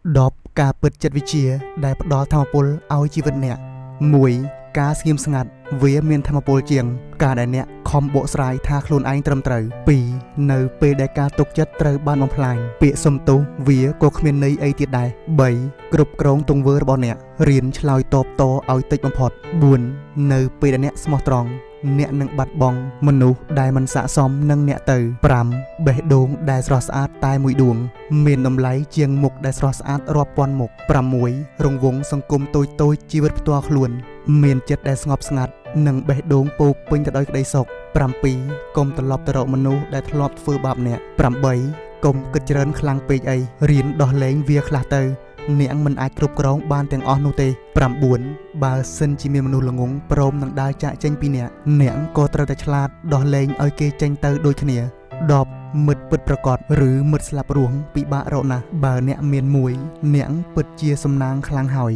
10ការពិតចិត្តវិទ្យាដែលផ្ដល់ធម៌ពលឲ្យជីវិតអ្នក1ការស្ងៀមស្ងាត់វាមានធម៌ពលជាងការដែលអ្នកខំបកស្រាយថាខ្លួនឯងត្រឹមត្រូវ2នៅពេលដែលការទុកចិត្តត្រូវបានបំផ្លាញពាក្យសុំទោសវាក៏គ្មានន័យអីទៀតដែរ3គ្រប់គ្រងទង្វើរបស់អ្នករៀនឆ្លើយតបតឲ្យតិចបំផុត4នៅពេលដែលអ្នកស្មោះត្រង់អ្នកនឹងបាត់បង់មនុស្សដែលមិនស័ក្តិសមនឹងអ្នកទៅ5បេះដូងដែលស្រស់ស្អាតតែមួយដួងមានតម្លៃជាងមុខដែលស្រស់ស្អាតរាប់ពាន់មុខ6រង្វង់សង្គមតូចៗជីវិតផ្ទាល់ខ្លួនមានចិត្តដែលស្ងប់ស្ងាត់និងបេះដូងពោពេញទៅដោយក្តីសុខ7កុំត្រឡប់ទៅរកមនុស្សដែលធ្លាប់ធ្វើបាបអ្នក8កុំគិតច្រើនខ្លាំងពេកអីរៀនដោះលែងវាខ្លះទៅអ្នកមិនអាចគ្រប់គ្រងបានទាំងអស់នោះទេ9បើសិនជាមានមនុស្សល្ងងព្រមនឹងដើរចាកចេញពីអ្នកក៏ត្រូវតែឆ្លាតដោះលែងឲ្យគេចេញទៅដូចគ្នា10មិត្តពិតប្រាកដឬមិត្តស្លាប់រស់ពិបាករកណាស់បើអ្នកមានមួយអ្នកពិតជាសំណាងខ្លាំងហើយ